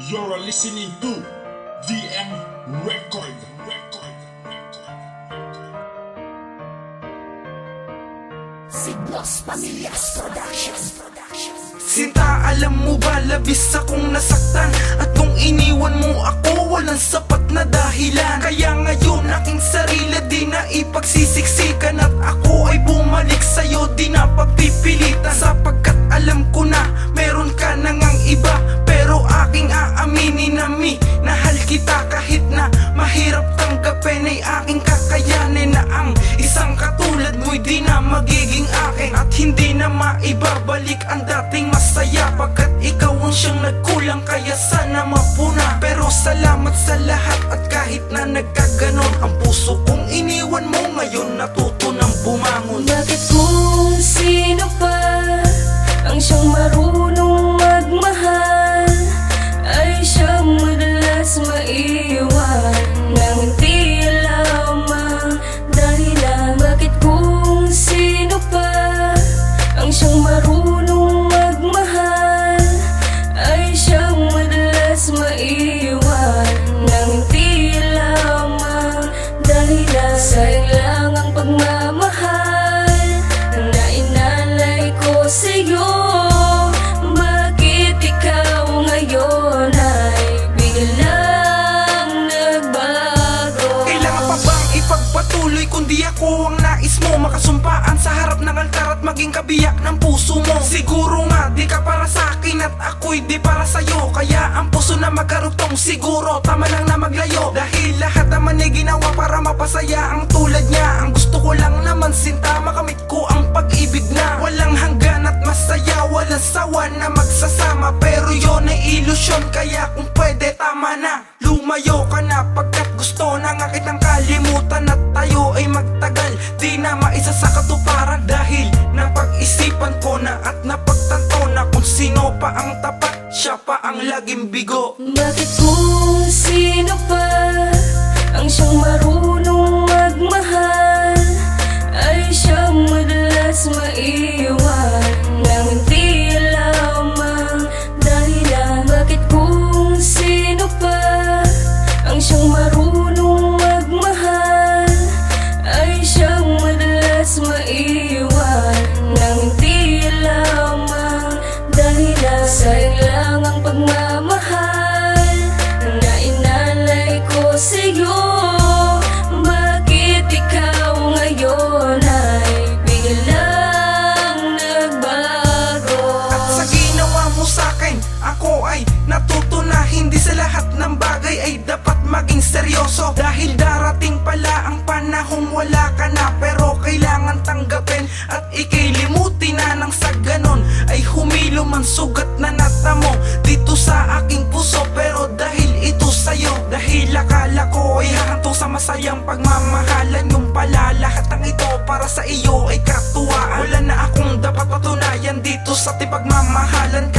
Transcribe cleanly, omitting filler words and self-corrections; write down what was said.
You're listening to DM Record. Siglos Pamillas Productions. Sinta, alam mo ba, labis akong nasaktan. At kung iniwan mo ako, walang sapat na dahilan. Kaya ngayon aking sarili di na ipagsisiksikan. At ako ay bumalik sa'yo, di na pagpipilitan. Sapagkat alam ko na, meron ka na ngang iba. Pero aking aaminin na minahal kita. Kahit na mahirap tanggapin ay aking kakayanin. Na ang isang katulad mo'y di na magiging akin. At hindi na maibabalik ang dating masaya, pagkat ikaw ang siyang nagkulang, kaya sana mapuna. Pero salamat sa lahat, at kahit na nagkaganon, ang puso kong iniwan mo ngayon natuto ng bumangon. Bakit kung sino pa ang siyang marunong magmahal ay siyang madalas maiwan nang hindi lamang dahilan? Bakit kung sino pa ang siyang marunong magmahal ay siyang madalas maiwan nang hindi lamang dahilan? Sayang lang ang pagmamahal na inalay ko sa'yo. Bakit ikaw ngayon ay biglang nagbago? Kailangan pa bang ipagpatuloy kundi ako ang nais mo? Makasumpaan sa harap ng altar at maging kabiyak ng puso mo. Siguro nga di ka para sa akin at ako'y di para sa'yo. Kaya ang puso na magkarugtong, siguro tama lang na maglayo. Dahil lahat naman ay ginawa para mapasaya ang tulad niya. Ang gusto ko lang naman, sinta, makamit ko ang pag-ibig na walang hanggan at masaya, walang sawa na magsasama. Pero yon ay ilusyon, kaya kung pwede tama na, lumayo ka na. Pagkat gusto na nga kitang kalimutan at tayo ay magtagal, di na maisa sa katuparan. Dahil napag-isipan ko na at napagtanto na kung sino pa ang tapat, siya pa ang laging bigo. Bakit kung sino pa ang siyang marunong magmahal ay siyang madalas maiwan nang hindi lamang dahilan? Bakit kung sino pa ang siyang marunong magmahal ay siyang madalas maiwan nang hindi lamang dahilan? Sayang lang ang pagmamahal na inalay ko sa'yo. Bakit ikaw ngayon ay biglang nagbago? At sa ginawa mo sa'kin, ako ay natuto na hindi sa lahat ng bagay ay dapat maging seryoso. Dahil darating pala ang panahong wala ka na, pero kailangan tanggapin at ika'y limutin na. Nang sa ganon ay humilo man sugat na natamo dito sa aking puso. Pero dahil ito sa'yo, dahil akala ko ay hahantong sa masayang pagmamahalan, yung pala lahat ng ito para sa iyo ay katuwaan. Wala na akong dapat patunayan dito sa pagmamahalan.